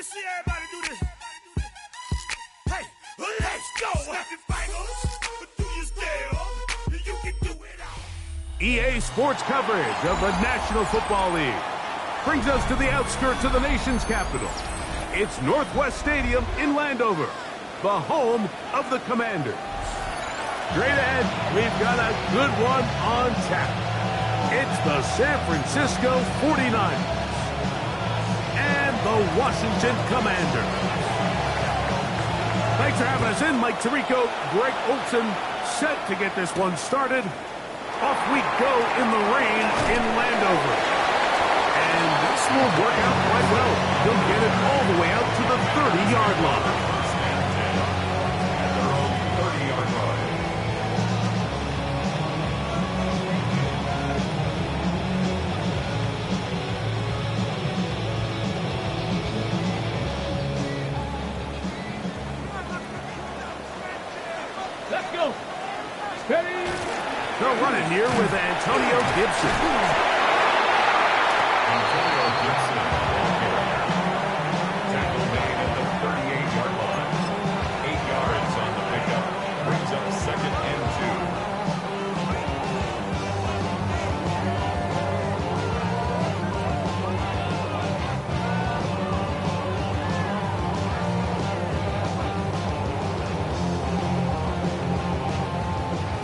see everybody do this. Hey, let's go. Snap your fingers, do your step. You can do it all. EA Sports coverage of the National Football League brings us to the outskirts of the nation's capital. It's Northwest Stadium in Landover, the home of the Commanders. Straight ahead, we've got a good one on tap. It's the San Francisco 49ers and the Washington Commanders. Thanks for having us in. Mike Tirico, Greg Olson, set to get this one started. Off we go in the rain in Landover. And this will work out quite well. He'll get it all the way out to the 30-yard line. Let's go. Steady. They're running here with Antonio Gibson. Antonio Gibson, tackle made at the 38-yard line. 8 yards on the pickup. Brings up 2nd and 2.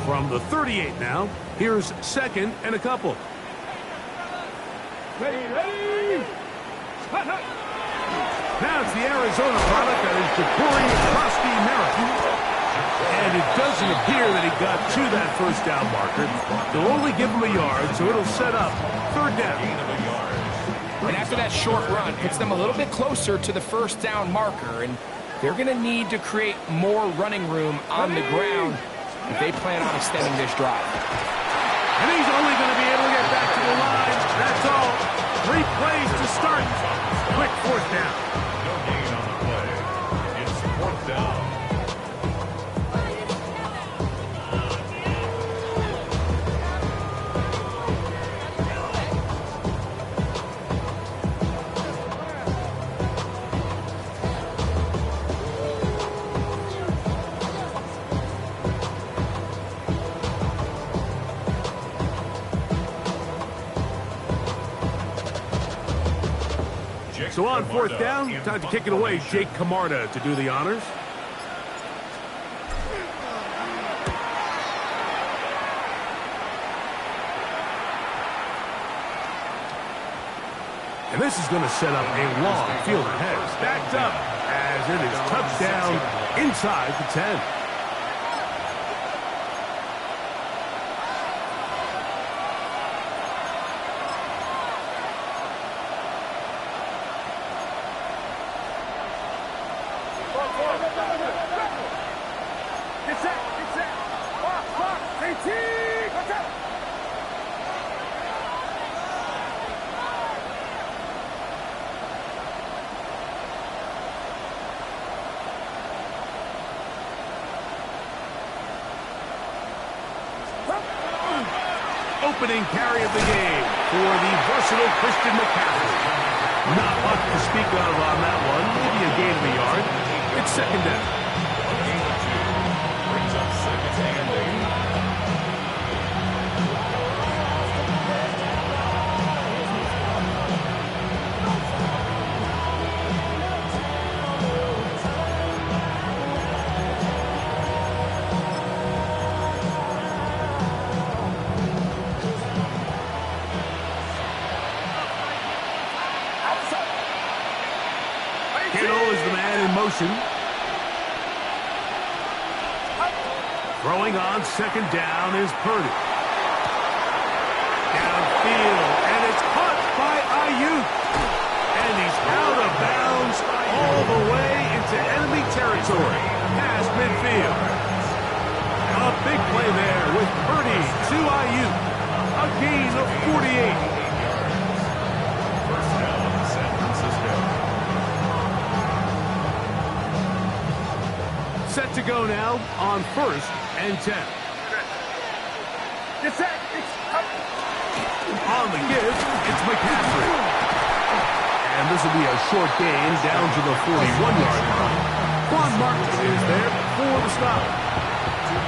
From the 38 now, here's 2nd and a couple. Ready. Now it's the Arizona product that is touring across the Americas. And it doesn't appear that he got to that first down marker. They'll only give him a yard, so it'll set up 3rd down. And after that short run, puts them a little bit closer to the first down marker. And they're going to need to create more running room on the ground if they plan on extending this drive. And he's only going to be able to get back to the line. That's all. 3 plays to start. Quick 4th down. No gain on the play. It's 4th down. So on 4th down, time to kick it away. Jake Camarda to do the honors. And this is going to set up a long field ahead. Stacked up as it is touchdown inside the 10. Opening carry of the game for the versatile Christian McCaffrey. Not much to speak of on that one. Maybe a gain of a yard. It's 2nd down. Gain of 2. Brings up 2nd and 8. Throwing on 2nd down is Purdy. Downfield, and it's caught by Ayuk. And he's out of bounds all the way into enemy territory, past midfield. A big play there with Purdy to Ayuk. A gain of 48. First down, San Francisco. Set to go now on 1st and 10. On the give, it's McCaffrey. And this will be a short gain down to the 41-yard line. Juan Martin is there for the stop.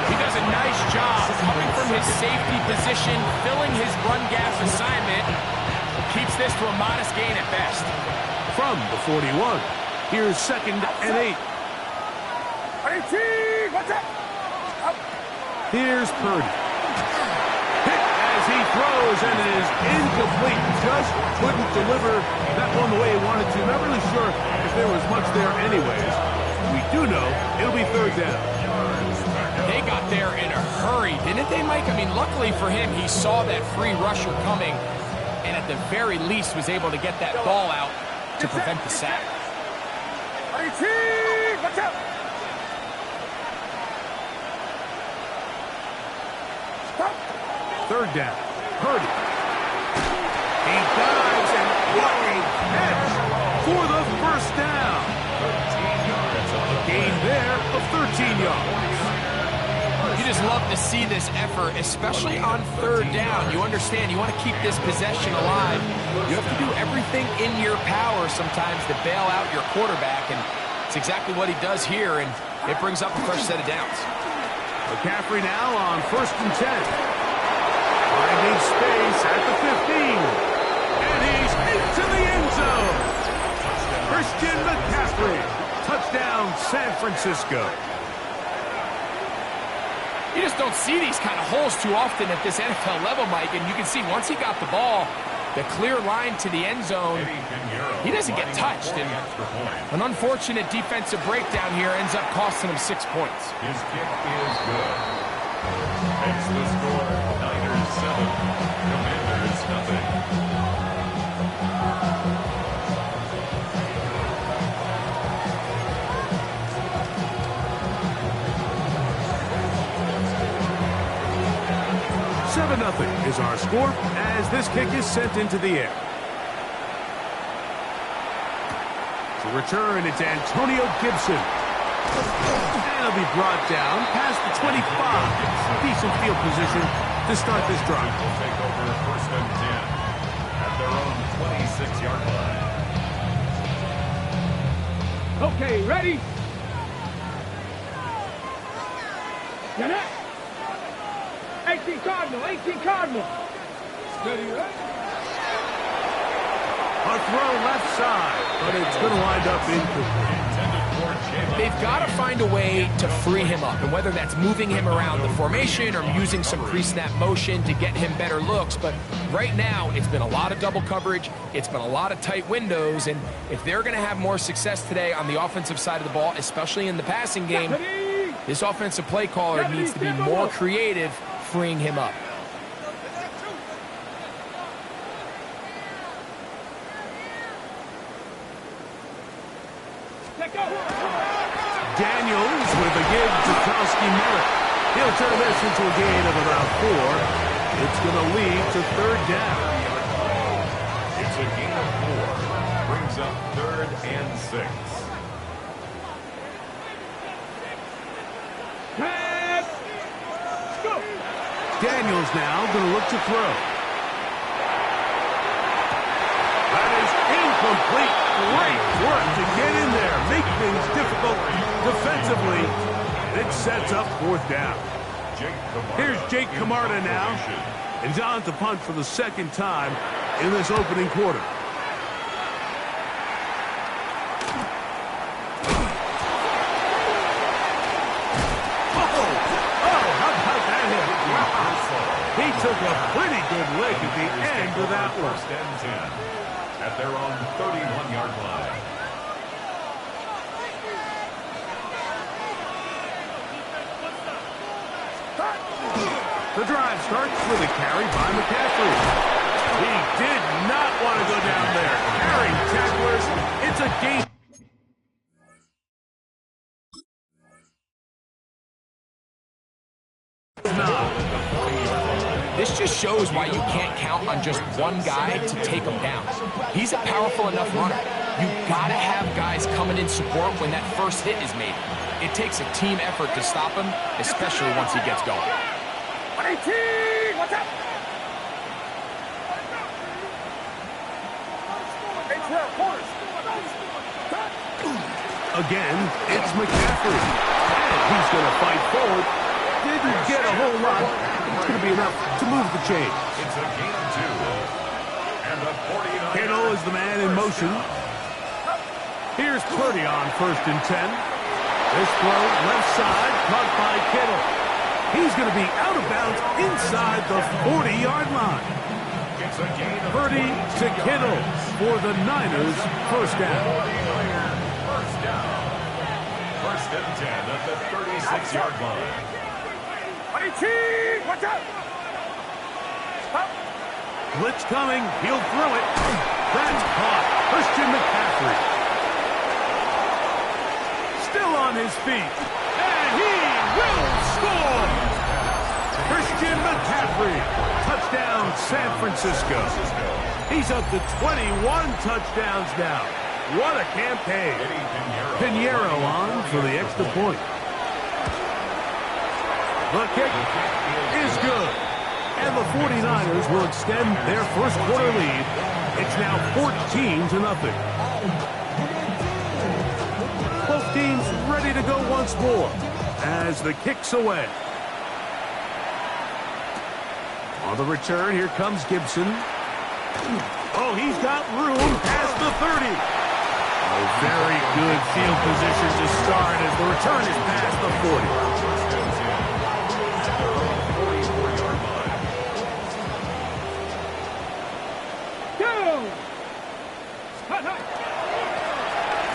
He does a nice job coming from his safety position, filling his run gap assignment. Keeps this to a modest gain at best. From the 41, here's 2nd and 8. Here's Purdy. Hit as he throws, and it is incomplete. Just couldn't deliver that one the way he wanted to. Not really sure if there was much there anyways. We do know it'll be 3rd down. They got there in a hurry, didn't they, Mike? I mean, luckily for him, he saw that free rusher coming, and at the very least was able to get that ball out to prevent the sack. Watch out! 3rd down. Purdy. He dives, and what a catch for the 1st down. 13 yards on the Gain there of 13 yards. You just love to see this effort, especially on 3rd down. You understand, you want to keep this possession alive. You have to do everything in your power sometimes to bail out your quarterback, and it's exactly what he does here, and it brings up a fresh set of downs. McCaffrey now on 1st and 10. Finding space at the 15. And he's into the end zone. Christian McCaffrey. Touchdown, San Francisco. You just don't see these kind of holes too often at this NFL level, Mike, and you can see once he got the ball, the clear line to the end zone, he doesn't get touched. And an unfortunate defensive breakdown here ends up costing him 6 points. His kick is good. Makes the score 7, Commanders nothing. $7-0 is our score as this kick is sent into the air. To return, it's Antonio Gibson. And it'll be brought down past the 25. Decent field position to start this drive. Will take over 1st and 10 at their own 26-yard line. Okay, ready? Get it? 18 Cardinal, 18 Cardinal. Steady, right? A throw left side, but it's going to wind up incomplete. They've got to find a way to free him up, and whether that's moving him around the formation or using some pre-snap motion to get him better looks. But right now, it's been a lot of double coverage. It's been a lot of tight windows, and if they're going to have more success today on the offensive side of the ball, especially in the passing game, this offensive play caller needs to be more creative freeing him up. Daniels with a give to Kowski Merritt. He'll turn this into a gain of about 4. It's going to lead to 3rd down. It's a gain of 4. Brings up 3rd and 6. Pass! Go! Daniels now going to look to throw. That is incomplete. Great work to get in there, make things difficult defensively. It sets up 4th down. Here's Jake Camarda now, and he's on to punt for the 2nd time in this opening quarter. How about that hit? He took a pretty good lick at the end of that one. 1st and 10 at their own 31-yard line. The drive starts with a carry by McCaffrey. He did not want to go down there. Carrying tacklers. It's a game. This just shows why you can't count on just one guy to take him down. He's a powerful enough runner. You've got to have guys coming in support when that first hit is made. It takes a team effort to stop him, especially once he gets going. 18! Watch out! 8-12, corners. Again, it's McCaffrey. And he's going to fight forward. Didn't get a whole lot. It's going to be enough to move the chain. It's a gain of 2. And the 49ers. Kittle is the man in motion. Here's Purdy on 1st and 10. This throw left side, caught by Kittle. He's going to be out of bounds inside the 40-yard line. It's a gain of Purdy to Kittle for the Niners, first down. 49ers first down. 1st and 10 at the 36-yard line. Watch out! Blitz coming. He'll throw it. That's caught. Christian McCaffrey. Still on his feet. And he will score. Christian McCaffrey. Touchdown, San Francisco. He's up to 21 touchdowns now. What a campaign. Pinheiro on for the extra point. The kick is good. And the 49ers will extend their first quarter lead. It's now 14-0. Both teams ready to go once more as the kick's away. On the return, here comes Gibson. Oh, he's got room past the 30. Oh, very good field position to start as the return is past the 40.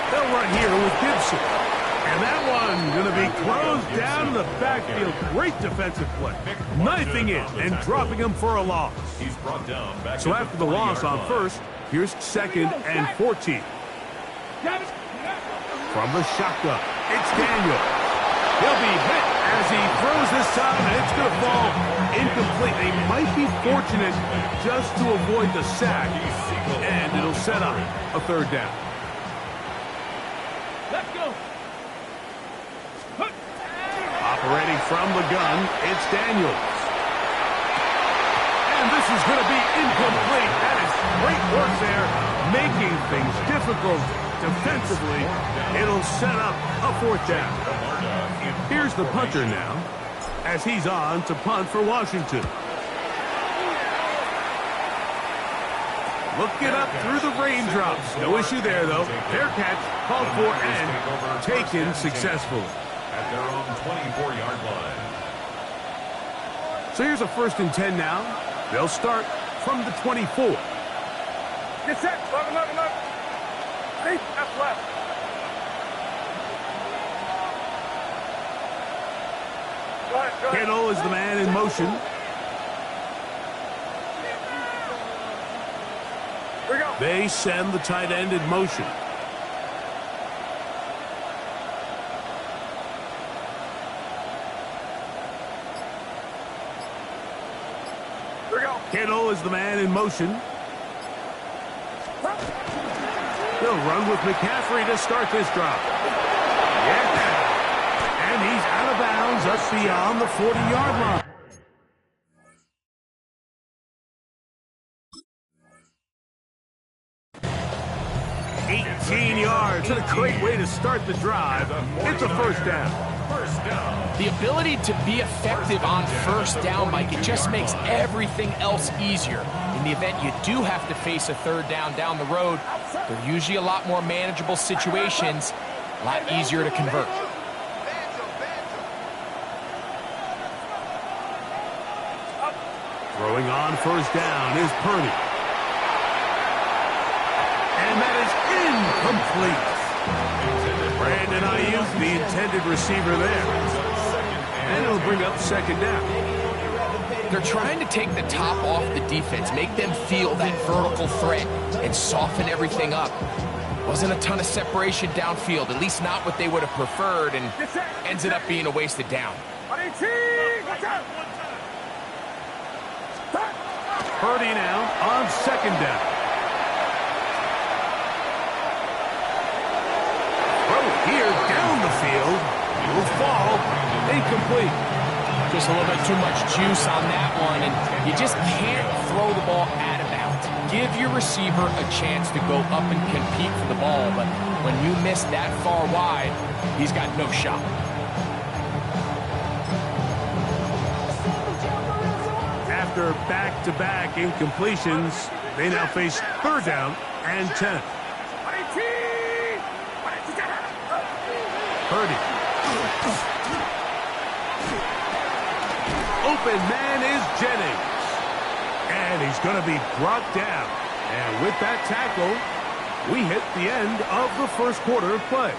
They'll run here with Gibson. And that one going to be closed down in the backfield. Great defensive play. Knifing in and dropping him for a loss. He's brought down back So after the loss on first, here's 2nd and 14. From the shotgun, it's Daniel. He'll be hit as he throws this time, and it's going to fall incomplete. They might be fortunate just to avoid the sack, and it'll set up a 3rd down. Let's go. Operating from the gun, it's Daniels. And this is going to be incomplete. That is great work there, making things difficult defensively. It'll set up a 4th down. Here's the punter now, as he's on to punt for Washington. Looking up through the raindrops. No issue there, though. Fair catch, called for, and taken successfully. At their own 24-yard line. So here's a 1st and 10 now. They'll start from the 24. Get set. Look. Hey, that's left. Go ahead. Kittle is the man in motion. Here we go. They send the tight end in motion. Kittle is the man in motion. They'll run with McCaffrey to start this drive. Yeah. And he's out of bounds up beyond the 40-yard line. Yards. And a great way to start the drive. It's a 1st down. The ability to be effective on 1st down, Mike, it just makes everything else easier. In the event you do have to face a 3rd down the road, they're usually a lot more manageable situations, a lot easier to convert. Throwing on 1st down is Purdy. And that is incomplete. Brandon Ayuk, the intended receiver there. And it'll bring up 2nd down. They're trying to take the top off the defense, make them feel that vertical threat, and soften everything up. Wasn't a ton of separation downfield, at least not what they would have preferred, and ended up being a wasted down. Purdy now on 2nd down. Here down the field, will fall incomplete. Just a little bit too much juice on that one, and you just can't throw the ball out of bounds. Give your receiver a chance to go up and compete for the ball, but when you miss that far wide, he's got no shot. After back-to-back incompletions, they now face 3rd down and 10. Purdy. Open man is Jennings. And he's going to be brought down. And with that tackle, we hit the end of the first quarter of play.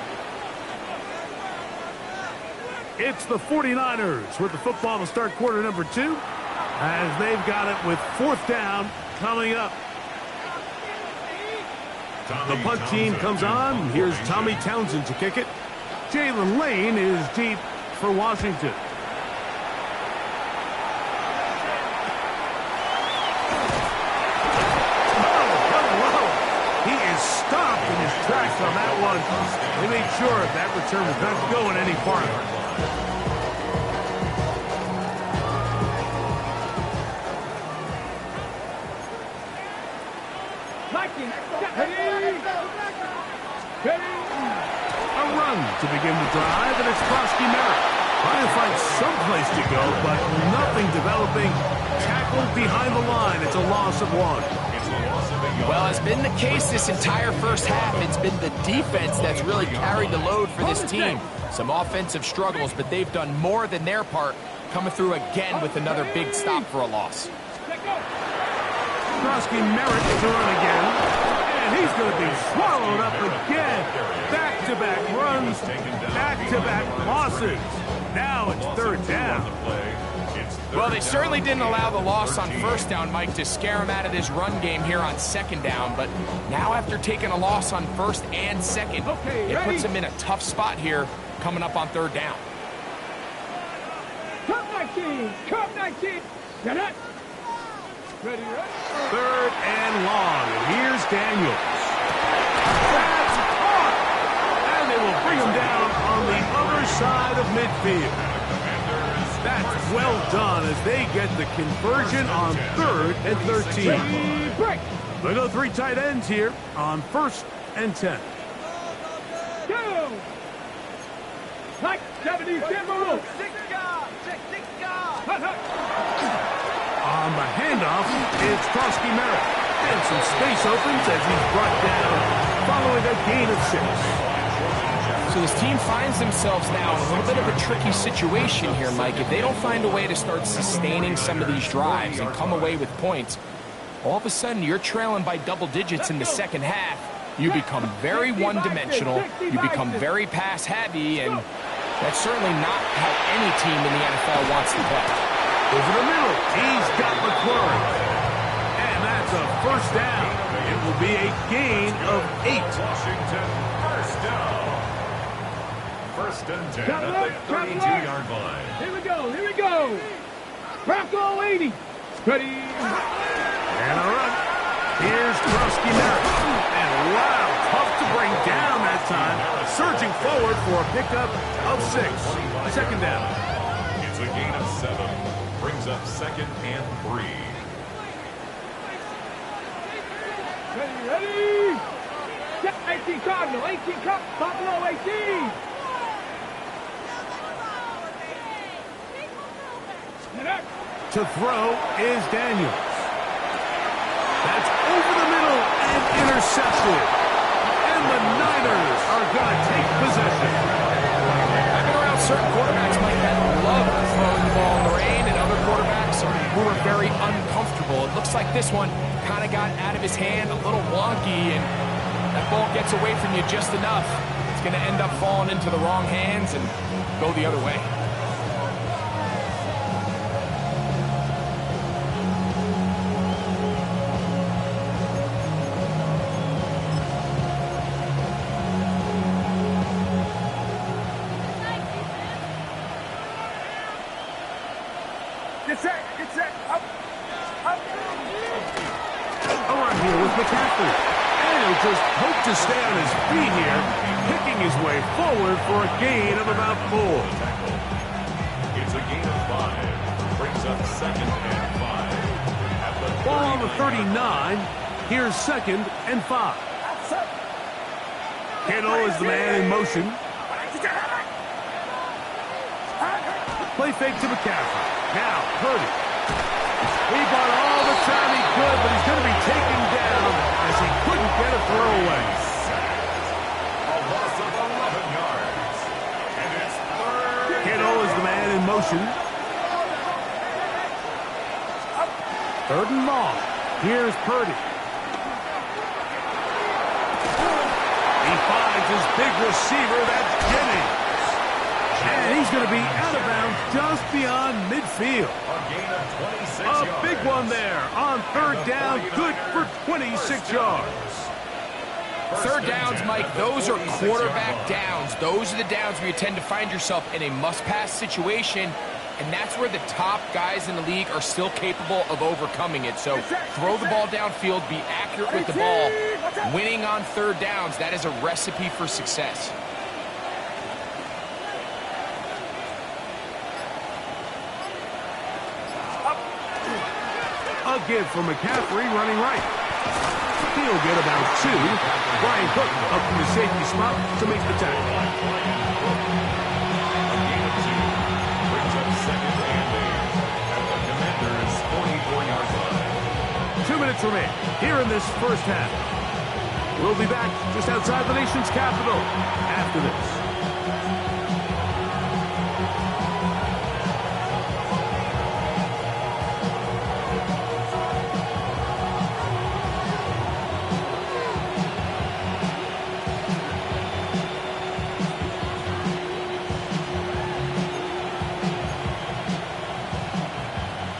It's the 49ers with the football to start quarter number 2, as they've got it with 4th down coming up. The punt team comes on. Here's Tommy Townsend to kick it. Jalen Lane is deep for Washington. Stopped in his tracks on that one. They made sure that return was not going any farther. A run to begin the drive, and it's Krosky Merritt. Trying to find some place to go, but nothing developing. Tackled behind the line. It's a loss of 1. Well, it's been the case this entire first half. It's been the defense that's really carried the load for this team. Some offensive struggles, but they've done more than their part, coming through again with another big stop for a loss. Krosky Merritt to run again, and he's going to be swallowed up again. Back-to-back runs, back-to-back losses. Now it's 3rd down. Well, they certainly didn't allow the loss on 1st down, Mike, to scare him out of his run game here on 2nd down. But now after taking a loss on 1st and 2nd, it puts him in a tough spot here coming up on 3rd down. Cup 19! Cup 19! Get it! Ready, ready? 3rd and long, and here's Daniels. That's caught! And they will bring him down on the other side of midfield. That's well done as they get the conversion on 3rd and 13. They go 3 tight ends here on 1st and 10. Go! Like 70, Timber! On the handoff, it's Krosky Merritt. And some space opens as he's brought down following a gain of 6. So this team finds themselves now in a little bit of a tricky situation here, Mike. If they don't find a way to start sustaining some of these drives and come away with points, all of a sudden you're trailing by double digits in the 2nd half. You become very one-dimensional, you become very pass-heavy, and that's certainly not how any team in the NFL wants to play. Over the middle, he's got McClurry. And that's a 1st down. It will be a gain of 8. Washington, 1st down. 1st and 10 at the 32-yard line. Here we go, here we go. Bronco 80. Ready. And a run. Here's Krosky Merritt. And wow, tough to bring down that time. Surging forward for a pickup of 6. 2nd down. It's a gain of 7. Brings up 2nd and 3. Ready, ready. 18 Cardinal, 18 Cup, Buffalo 18. To throw is Daniels. That's over the middle and intercepted. And the Niners are going to take possession. I've been around certain quarterbacks like that who love throwing the ball in the rain, and other quarterbacks who are very uncomfortable. It looks like this one kind of got out of his hand, a little wonky, and that ball gets away from you just enough. It's going to end up falling into the wrong hands and go the other way. Get set, up, up. A run here with McCaffrey. And he'll just hope to stay on his feet here, picking his way forward for a gain of about 4. It's a gain of 5. Brings up 2nd and 5. At the Ball on the 39. Here's 2nd and 5. Kittle is the man in motion. Play fake to McCaffrey. Now, Purdy. He bought all the time he could, but he's going to be taken down as he couldn't get a throw away. A loss of 11 yards. And it's third. Kittle is the man in motion. Third and long. Here's Purdy. He finds his big receiver, that's Jennings. And he's going to be out of bounds just beyond midfield. A gain of 26 A yards. big one there on third down, good for 26 yards. Third downs, Mike, those are quarterback downs. Those are the downs where you tend to find yourself in a must-pass situation, and that's where the top guys in the league are still capable of overcoming it. So throw the ball downfield, be accurate with the ball. Winning on third downs, that is a recipe for success. A give for McCaffrey running right. He'll get about 2. Brian Cook up from the safety spot to make the tackle. A gain of 2. Brings up second and 8 at the Commanders' 44-yard line. 2 minutes remain here in this first half. We'll be back just outside the nation's capital after this.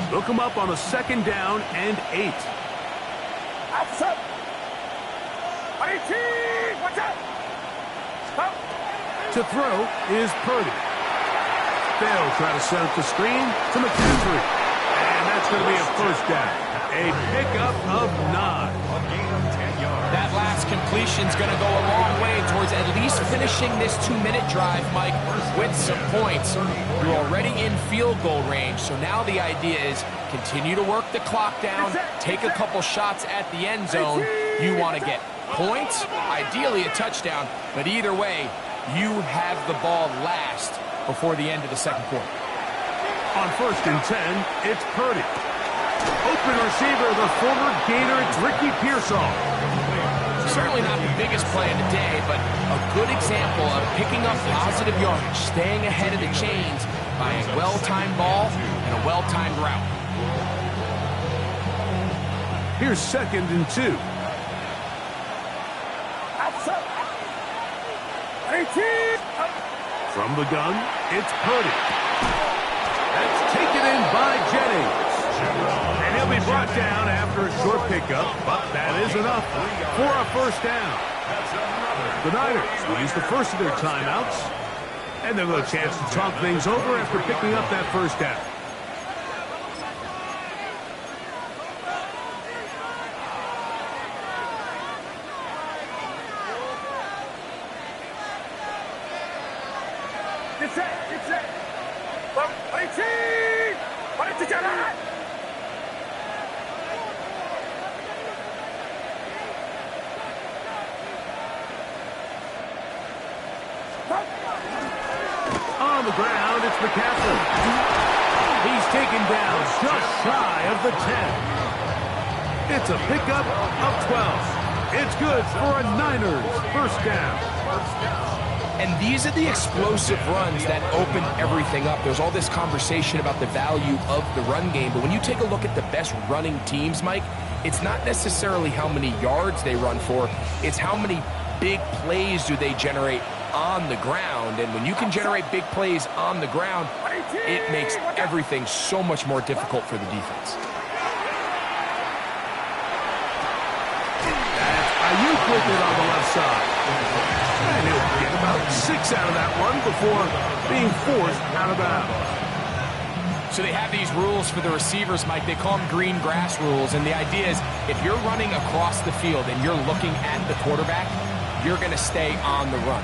They'll come up on a second down and 8. To throw is Purdy. They'll try to set up the screen to McCaffrey. And that's going to be a first down. A pickup of 9. A gain of 10 yards. That last completion's going to go a long way towards at least finishing this 2-minute drive, Mike, with some points. You're already in field goal range, so now the idea is continue to work the clock down, take a couple shots at the end zone. You want to get points, ideally a touchdown, but either way, you have the ball last before the end of the second quarter. On first and 10, it's Purdy. Open receiver, the former Gator, it's Ricky Pearsall. Certainly not the biggest play of the day, but a good example of picking up positive yardage, staying ahead of the chains by a well-timed ball and a well-timed route. Here's second and 2. From the gun, it's Purdy. That's taken in by Jennings. And he'll be brought down after a short pickup, but that is enough for a first down. The Niners will use the first of their timeouts, and they'll have a chance to talk things over after picking up that first down. On the ground, it's McCaffrey. He's taken down just shy of the 10. It's a pickup of 12. It's good for a Niners first down. And these are the explosive runs that open everything up. There's all this conversation about the value of the run game, but when you take a look at the best running teams, Mike, it's not necessarily how many yards they run for, it's how many big plays do they generate on the ground. And when you can generate big plays on the ground, it makes everything so much more difficult for the defense. Ayuk with it on the left side. And he'll get about 6 out of that one before being forced out of bounds. So they have these rules for the receivers, Mike. They call them green grass rules. And the idea is if you're running across the field and you're looking at the quarterback, you're going to stay on the run.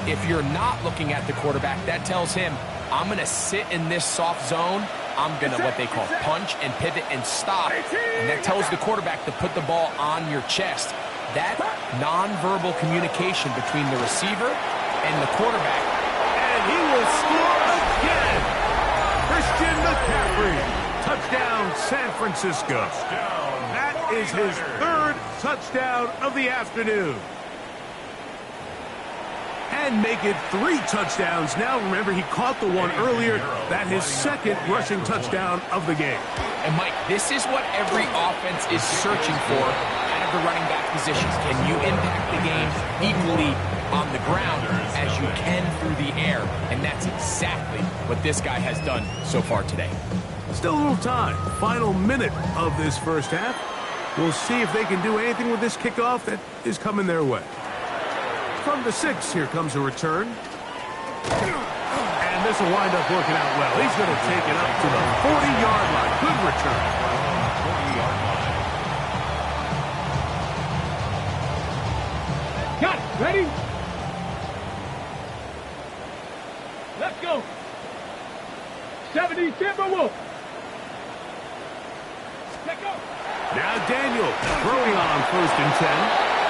If you're not looking at the quarterback, that tells him, I'm going to sit in this soft zone. I'm going to, what they call, punch and pivot and stop. And that tells the quarterback to put the ball on your chest. that nonverbal communication between the receiver and the quarterback. And he will score again. Christian McCaffrey. Touchdown, San Francisco. That is his third touchdown of the afternoon. And make it 3 touchdowns. Now, remember, he caught the one earlier. That his second rushing touchdown of the game. And, Mike, this is what every offense is searching for out of the running back positions. Can you impact the game equally on the ground as you can through the air? And that's exactly what this guy has done so far today. Still a little time. Final minute of this first half. We'll see if they can do anything with this kickoff that is coming their way. From the 6, here comes a return. And this will wind up working out well. He's going to take it up to the 40-yard line. Good return. 40-yard line. Got it. Ready? Let's go. 70 Timberwolves. Let's go. Now Daniel throwing on 1st and 10.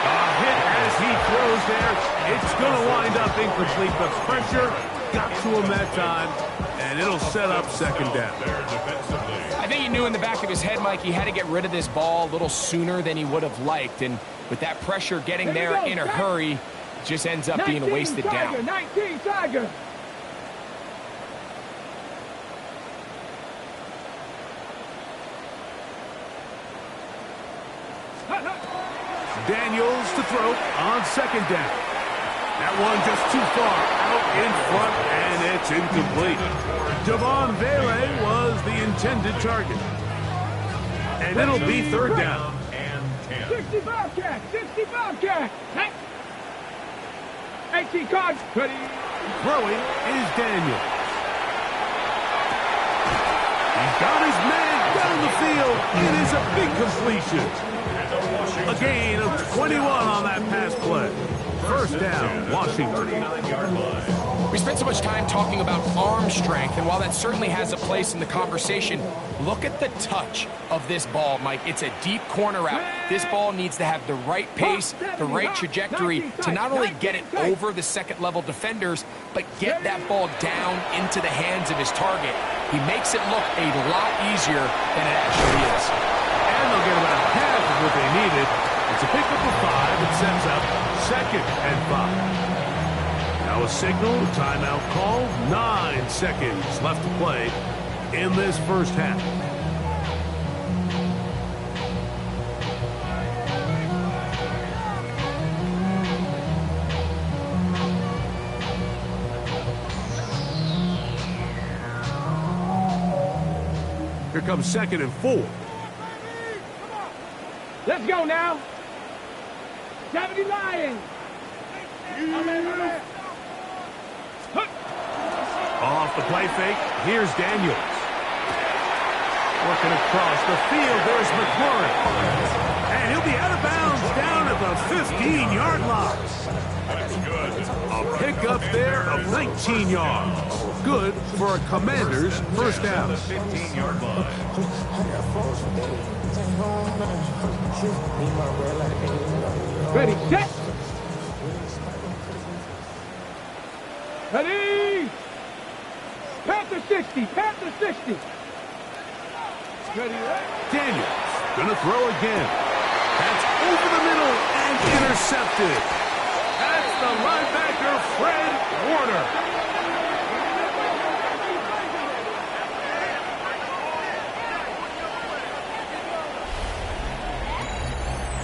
A hit as he throws there. It's going to wind up incomplete. The pressure got to him that time, and it'll set up 2nd down. I think he knew in the back of his head, Mike, he had to get rid of this ball a little sooner than he would have liked. And with that pressure getting there in a hurry, it just ends up being a wasted down. 19 Tiger. Daniels to throw on 2nd down. That one just too far out in front, and it's incomplete. Javon Vele was the intended target. And it'll be 3rd down. 65 cat. 65 cat. 18 cards. Ready. Throwing is Daniel. He's got his man down the field. It is a big completion. A gain of 21 on that pass play. 1st down, Washington. We spent so much time talking about arm strength, and while that certainly has a place in the conversation, look at the touch of this ball, Mike. It's a deep corner route. This ball needs to have the right pace, the right trajectory to not only get it over the second-level defenders, but get that ball down into the hands of his target. He makes it look a lot easier than it actually is. And they'll get about half of what they needed. It's a pickup of 5. It sets up 2nd and 5. Now a signal, timeout call. 9 seconds left to play in this first half. Here comes 2nd and 4. Let's go now. 70 Lions. Off the play fake, here's Daniels. Working across the field, there's McLaurin. And he'll be out of bounds down at the 15-yard line. A pickup there of 19 yards. Good for a Commander's 1st down. 15-yard line. Ready, set. Ready. Panther 60, Panther 60. Ready, Daniels gonna throw again. That's over the middle and intercepted. That's the linebacker, Fred Warner.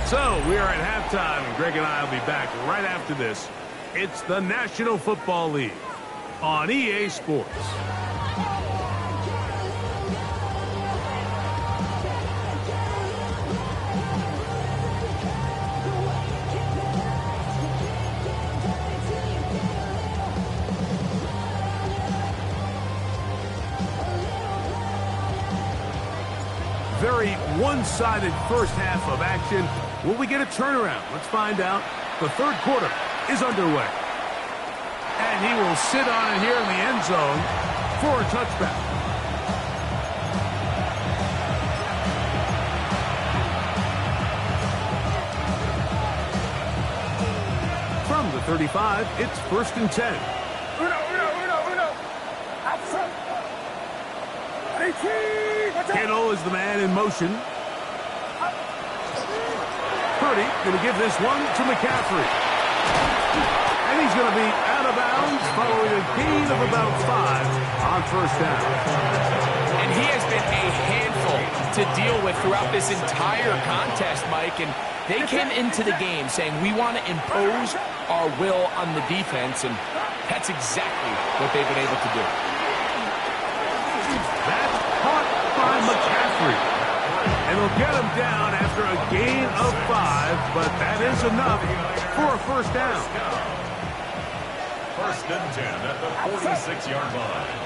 So we are at halftime, and Greg and I will be back right after this. It's the National Football League on EA Sports. Very one-sided first half of action. Will we get a turnaround? Let's find out. The 3rd quarter is underway. And he will sit on it here in the end zone for a touchback. 35, it's 1st and 10. Kittle is the man in motion. Purdy going to give this one to McCaffrey. And he's going to be out of bounds following a gain of about 5 on 1st down. And he has been a handful to deal with throughout this entire contest, Mike. And they came into the game saying, we want to impose our will on the defense, and that's exactly what they've been able to do. That's caught by McCaffrey. And he'll get him down after a gain of 5, but that is enough for a 1st down. 1st and 10 at the 46-yard line.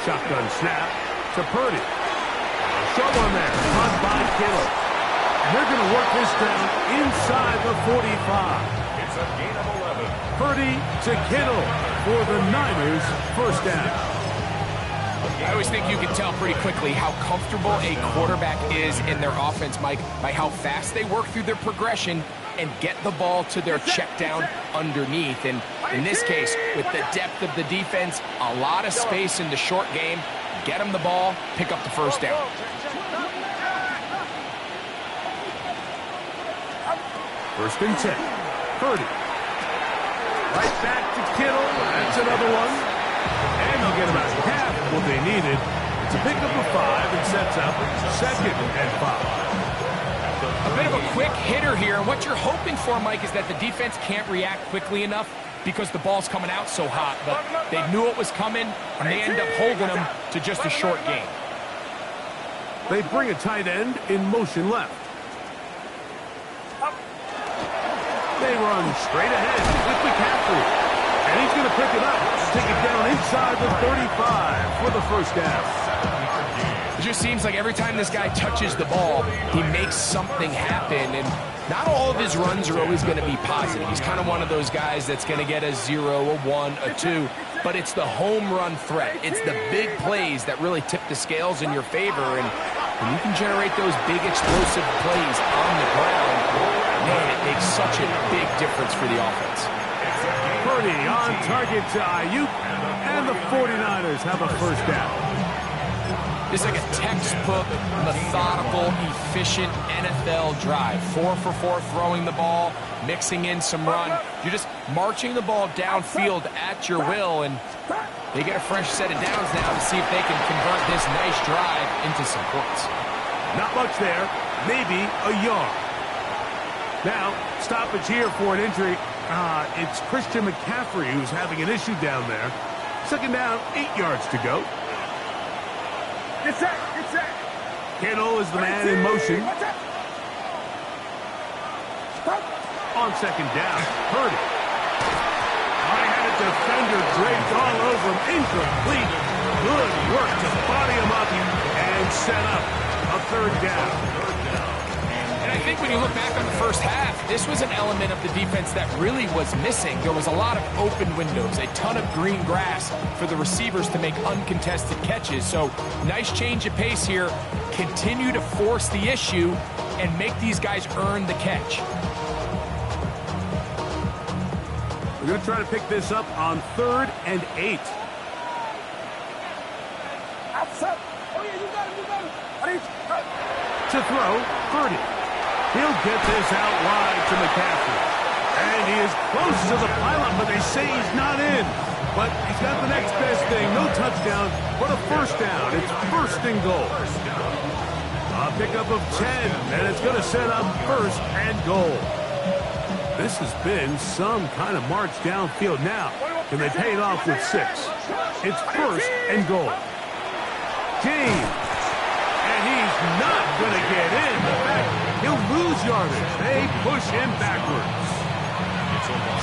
Shotgun snap to Purdy. Short one there, caught by Kittle. And they're going to work this down inside the 45. It's a gain of 11. Purdy to Kittle for the Niners' 1st down. I always think you can tell pretty quickly how comfortable a quarterback is in their offense, Mike, by how fast they work through their progression and get the ball to their check down underneath. And in this case, with the depth of the defense, a lot of space in the short game, get them the ball, pick up the 1st down. First and 10. Purdy. Right back to Kittle. That's another one. And they'll get about half what they needed. It's a pickup of 5 and sets up 2nd and 5. A bit of a quick hitter here, and what you're hoping for, Mike, is that the defense can't react quickly enough because the ball's coming out so hot, but they knew it was coming, and they end up holding them to just a short gain. They bring a tight end in motion left. They run straight ahead with McCaffrey, and he's going to pick it up, take it down inside the 35 for the 1st down. It just seems like every time this guy touches the ball, he makes something happen, and not all of his runs are always going to be positive. He's kind of one of those guys that's going to get a 0, a 1, a 2, but it's the home run threat. It's the big plays that really tip the scales in your favor, and when you can generate those big explosive plays on the ground, man, it makes such a big difference for the offense. Purdy on target to Ayuk, and the 49ers have a 1st down. This is like a textbook, methodical, efficient NFL drive. 4 for 4 throwing the ball, mixing in some run. You're just marching the ball downfield at your will, and they get a fresh set of downs now to see if they can convert this nice drive into some points. Not much there, maybe a yard. Now, stoppage here for an injury. It's Christian McCaffrey who's having an issue down there. 2nd down, 8 yards to go. Kittle is the man in motion. On 2nd down, Purdy. I had a defender draped all over him. Incomplete. Good work to body him up and set up a 3rd down. And I think when you look back on the 1st half, this was an element of the defense that really was missing. There was a lot of open windows, a ton of green grass for the receivers to make uncontested catches. So nice change of pace here. Continue to force the issue and make these guys earn the catch. We're going to try to pick this up on 3rd and 8. To throw, Purdy. He'll get this out wide to McCaffrey. And he is close to the pylon, but they say he's not in. But he's got the next best thing. No touchdown, but a 1st down. It's 1st and goal. A pickup of 10, and it's going to set up 1st and goal. This has been some kind of march downfield now. Can they pay it off with 6? It's 1st and goal. James. And he's not going to get in. In fact, he'll lose yardage. They push him backwards.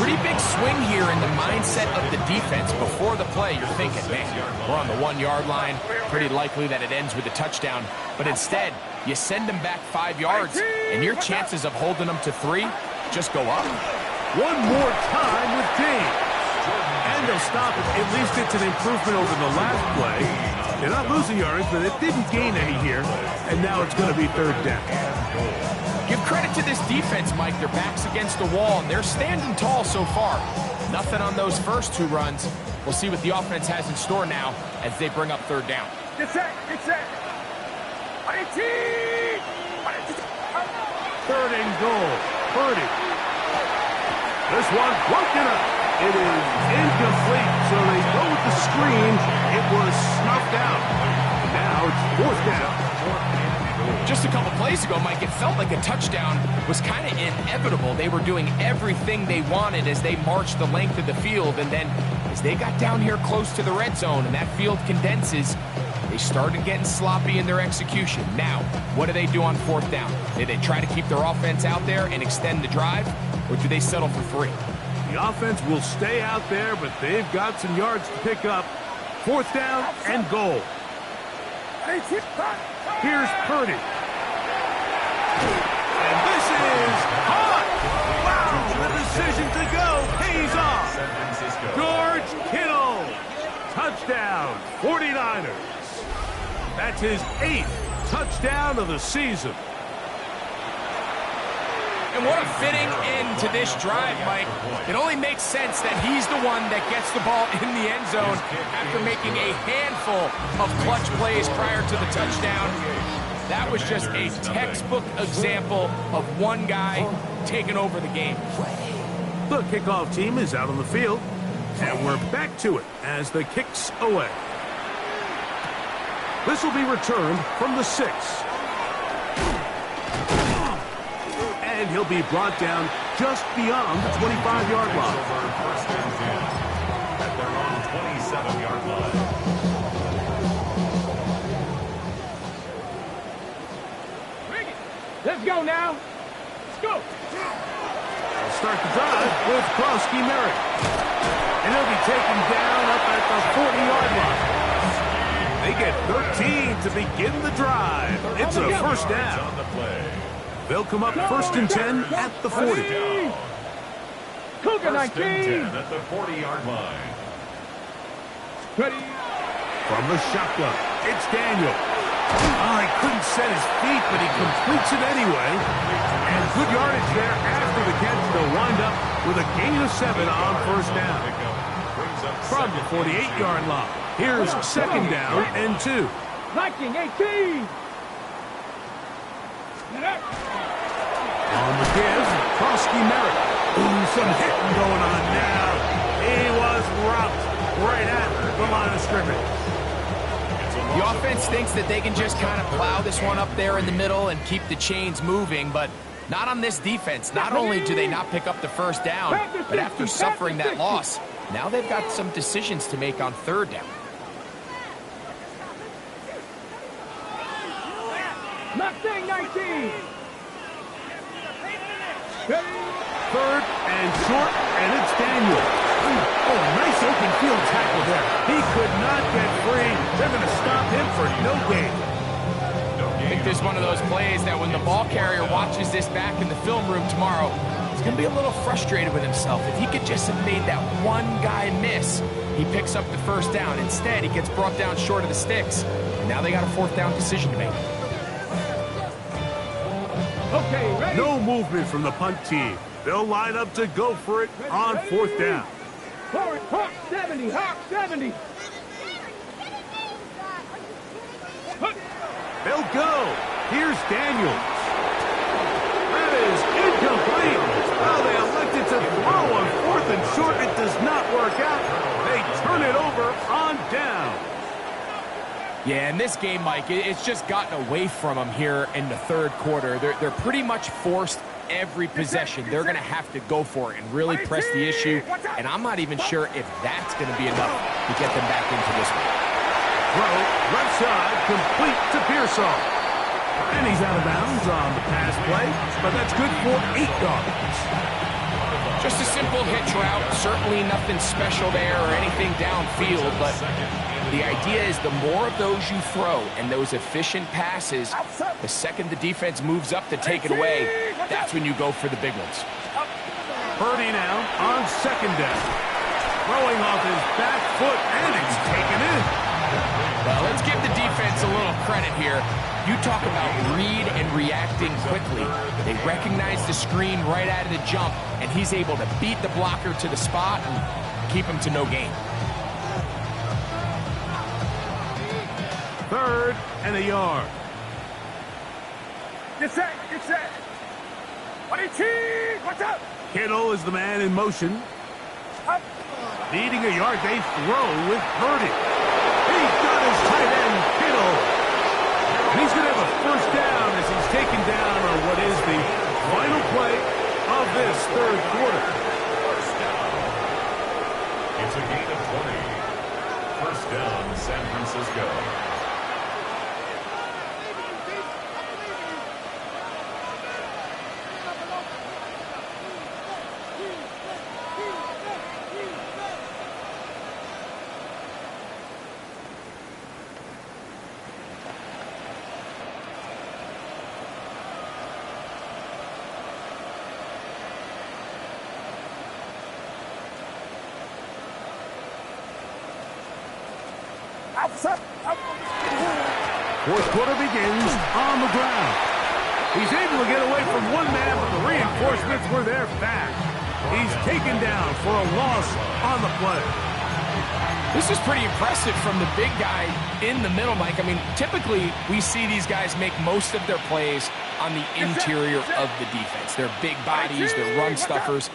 Pretty big swing here in the mindset of the defense. Before the play, you're thinking, man, we're on the 1-yard line. Pretty likely that it ends with a touchdown. But instead, you send them back 5 yards, and your chances of holding them to 3 just go up. One more time with James. And they'll stop it. At least it's an improvement over the last play. They're not losing yards, but it didn't gain any here. And now it's going to be 3rd down. Give credit to this defense, Mike. Their back's against the wall, and they're standing tall so far. Nothing on those first 2 runs. We'll see what the offense has in store now as they bring up 3rd down. Get set, get set. 3rd and goal. Purdy. This one broken up. It is incomplete, so they go with the screen. It was snuffed out. Now it's 4th down. Just a couple plays ago, Mike, it felt like a touchdown was kind of inevitable. They were doing everything they wanted as they marched the length of the field, and then as they got down here close to the red zone and that field condenses, they started getting sloppy in their execution. Now, what do they do on 4th down? Do they try to keep their offense out there and extend the drive, or do they settle for 3? The offense will stay out there, but they've got some yards to pick up. 4th down and goal. Here's Purdy. And this is hot. Wow, the decision to go pays off. George Kittle. Touchdown, 49ers. That's his 8th touchdown of the season. And what a fitting end to this drive, Mike. It only makes sense that he's the one that gets the ball in the end zone after making a handful of clutch plays prior to the touchdown. That was just a textbook example of one guy taking over the game. The kickoff team is out on the field, and we're back to it as the kick's away. This will be returned from the 6. And he'll be brought down just beyond the 25-yard line. First and 10 at their own 27-yard line. Let's go now. Let's go. They'll start the drive with Krosky Merrick. And he'll be taken down up at the 40-yard line. They get 13 to begin the drive. It's a first down. On the play. They'll come up 1st and 10 at the 40. Cougar 19. First and 10 at the 40-yard line. Ready. From the shotgun, it's Daniel. Oh, he couldn't set his feet, but he completes it anyway. And good yardage there after the catch. They'll wind up with a gain of 7 on first down. From the 48-yard line, here's 2nd down and 2. Viking 18. On the give, Krosky Merrick. Ooh, some hitting going on now. He was rocked right at the line of scrimmage. The offense thinks that they can just kind of plow this one up there in the middle and keep the chains moving, but not on this defense. Not only do they not pick up the first down, but after suffering that loss, now they've got some decisions to make on 3rd down. Mustang 19. 3rd and short, and it's Daniel. Oh, nice open field tackle there. He could not get free. They're going to stop him for no gain. I think this is one of those plays that when the ball carrier watches this back in the film room tomorrow, he's going to be a little frustrated with himself. If he could just have made that one guy miss, he picks up the first down. Instead, he gets brought down short of the sticks. And now they got a 4th down decision to make. Okay, ready? No movement from the punt team. They'll line up to go for it on 4th down. Forward, Hawk 70, Hawk 70. They'll go. Here's Daniels. That is incomplete. Well, they elected to throw on 4th and short. It does not work out. They turn it over on down. Yeah, in this game, Mike, it's just gotten away from them here in the 3rd quarter. They're pretty much forced every possession. They're going to have to go for it and really press the issue. And I'm not even sure if that's going to be enough to get them back into this one. Throw, left side, complete to Pearsall. And he's out of bounds on the pass play, but that's good for 8 yards. Just a simple hitch route. Certainly nothing special there or anything downfield, but the idea is the more of those you throw and those efficient passes, the second the defense moves up to take it away, that's when you go for the big ones. Purdy now on 2nd down. Throwing off his back foot, and it's taken in. Well, let's give the defense a little credit here. You talk about read and reacting quickly. They recognize the screen right out of the jump, and he's able to beat the blocker to the spot and keep him to no gain. 3rd and a yard. Get set, get set. Watch out. Kittle is the man in motion. Up. Needing a yard, they throw with Purdy. He's got his tight end, Kittle. And he's going to have a first down as he's taken down on what is the final play of this 3rd quarter. First down. It's a gain of 20. First down, San Francisco. Fourth quarter begins on the ground. He's able to get away from one man, but the reinforcements were there fast. He's taken down for a loss on the play. This is pretty impressive from the big guy in the middle, Mike. I mean, typically we see these guys make most of their plays on the interior of the defense. They're big bodies, they're run stuffers.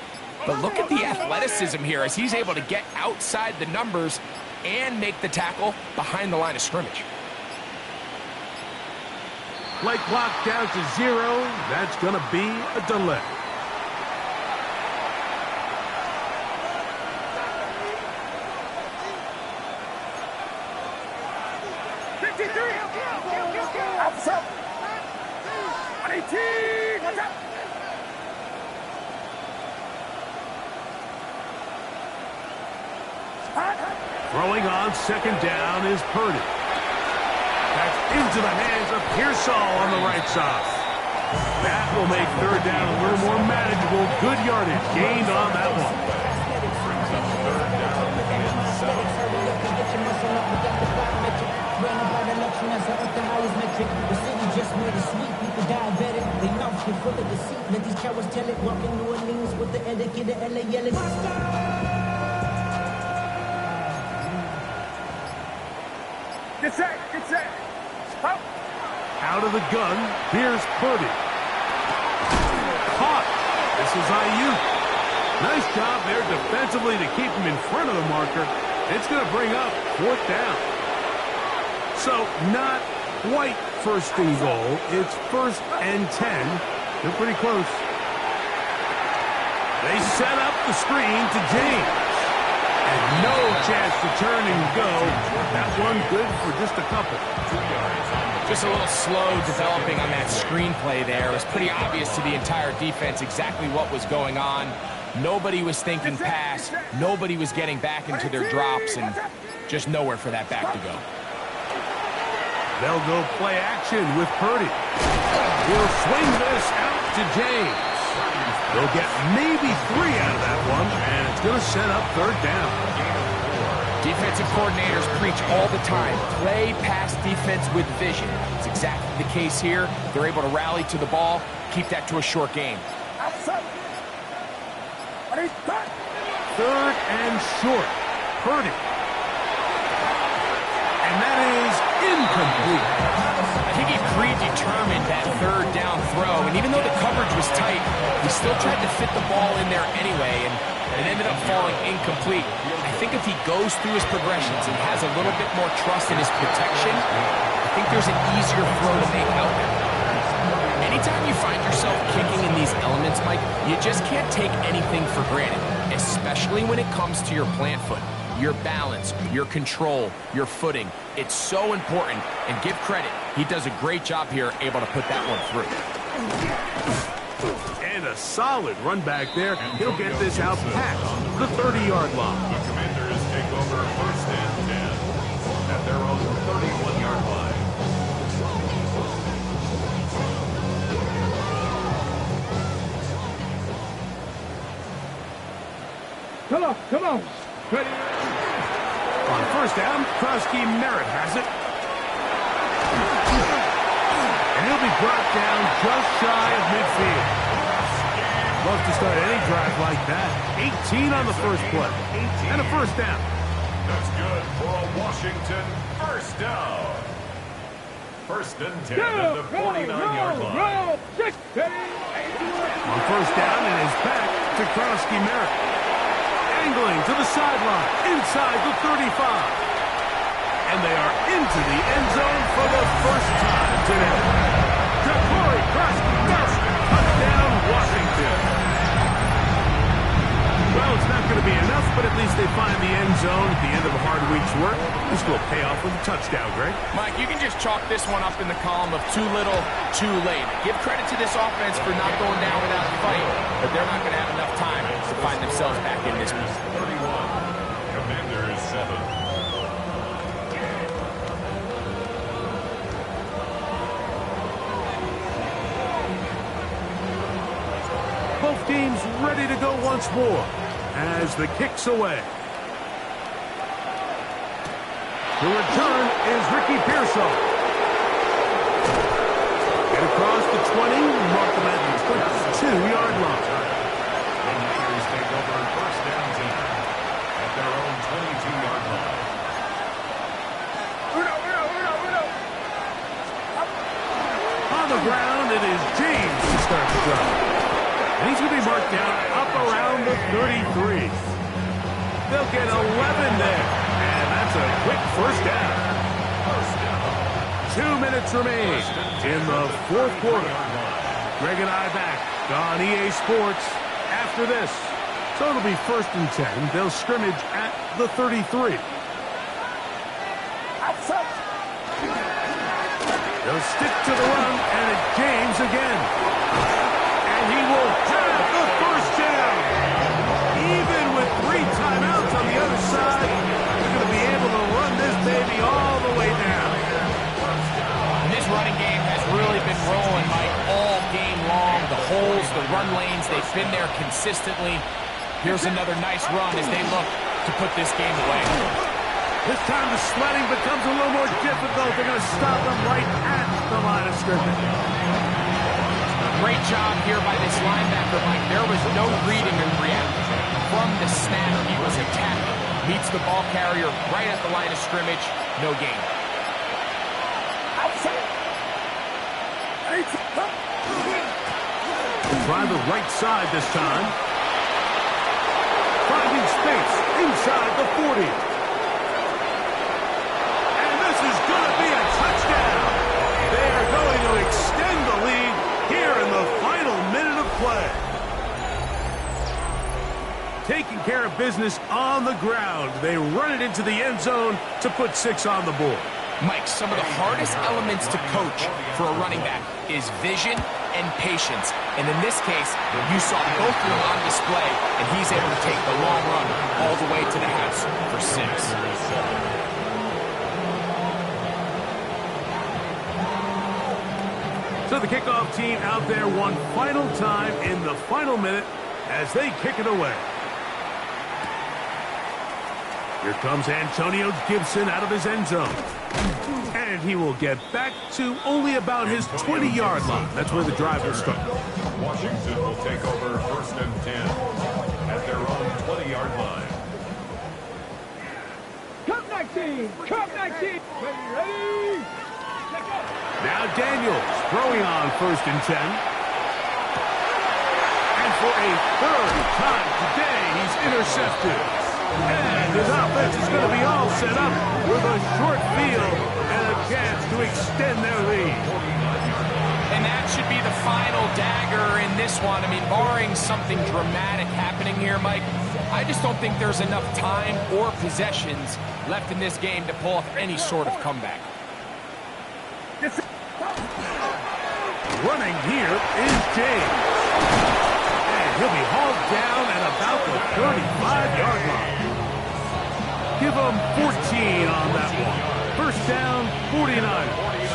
But look at the athleticism here as he's able to get outside the numbers and make the tackle behind the line of scrimmage. Play clock down to 0. That's going to be a delay. Throwing on 2nd down is Purdy. That's into the hands of Pearsall on the right side. That will make 3rd down a little more manageable. Good yardage gained on that one. Brings up 3rd down and 7. Get set, get set. Up. Out of the gun, here's Purdy. Caught. This is Ayuk. Nice job there defensively to keep him in front of the marker. It's going to bring up 4th down. So not quite 1st and goal. It's 1st and 10. They're pretty close. They set up the screen to James. And no chance to turn and go. That one good for just a couple. Just a little slow developing on that screenplay there. It was pretty obvious to the entire defense exactly what was going on. Nobody was thinking pass. Nobody was getting back into their drops, and just nowhere for that back to go. They'll go play action with Purdy. He'll swing this out to James. They'll get maybe 3 out of that one, and it's going to set up 3rd down. Defensive coordinators preach all the time, play pass defense with vision. It's exactly the case here. They're able to rally to the ball, keep that to a short game. 3rd and short. Purdy. And that is incomplete. I think he predetermined that 3rd down throw, and even though the coverage was tight, he still tried to fit the ball in there anyway, and it ended up falling incomplete. I think if he goes through his progressions and has a little bit more trust in his protection, I think there's an easier throw to make out there. Anytime you find yourself kicking in these elements, Mike, you just can't take anything for granted, especially when it comes to your plant foot. Your balance, your control, your footing. It's so important, and give credit. He does a great job here, able to put that one through. And a solid run back there. He'll get this out past the 30-yard line. The Commanders take over 1st and 10 at their own 31-yard line. Come on, come on. Ready? On 1st down, Krosky Merritt has it. brought down just shy of midfield. Love to start any drive like that. 18 on the first play. And a first down. That's good for a Washington first down. First and 10 at the 49-yard line. On first down, it is back to Krosky-Merritt. Angling to the sideline, inside the 35. And they are into the end zone for the first time today. Ja'Cory Krosky-Merritt, touchdown Washington. Well, it's not going to be enough, but at least they find the end zone at the end of a hard week's work. This will pay off with a touchdown, Greg. Mike, you can just chalk this one up in the column of too little, too late. Give credit to this offense for not going down without a fight, but they're not going to have enough time to find themselves back in this one. 31, Commanders 7. Both teams ready to go once more as the kick's away. The return is Ricky Pearsall. Get across the 20, mark them at the 22-yard line. The Niners take over first down 10 at their own 22-yard line. On the ground, it is James to start the drive. And he's going to be marked down up around the 33. They'll get 11 there. And that's a quick first down. 2 minutes remain in the fourth quarter. Greg and I back on EA Sports after this. So it'll be first and 10. They'll scrimmage at the 33. They'll stick to the run, and it's James again. And he will have the first down. Even with 3 timeouts on the other side, they're going to be able to run this baby all the way down. And this running game has really been rolling, Mike, all game long. The holes, the run lanes, they've been there consistently. Here's another nice run as they look to put this game away. This time the sledding becomes a little more difficult. They're going to stop him right at the line of scrimmage. Great job here by this linebacker, Mike. There was no reading and reaction. From the snap, he was attacked. Meets the ball carrier right at the line of scrimmage. No gain. Try the right side this time. Finding space inside the 40. And this is going to be a touchdown. They are going to extend the lead here in the final minute of play. Taking care of business on the ground. They run it into the end zone to put 6 on the board. Mike, some of the hardest elements to coach for a running back is vision and patience. And in this case, you saw both of them on display, and he's able to take the long run all the way to the house for 6. So the kickoff team out there one final time in the final minute as they kick it away. Here comes Antonio Gibson out of his end zone. And he will get back to only about his 20-yard line. That's where the drive will start. Washington will take over first and 10 at their own 20-yard line. Cup 19! Cup 19! Ready? Now Daniels throwing on first and 10. And for a third time today, he's intercepted. And his offense is going to be all set up with a short field and a chance to extend their lead. And that should be the final dagger in this one. I mean, barring something dramatic happening here, Mike, I just don't think there's enough time or possessions left in this game to pull off any sort of comeback. Running here is James. And he'll be hauled down at about the 35-yard line. Give him 14 on that one. First down, 49ers.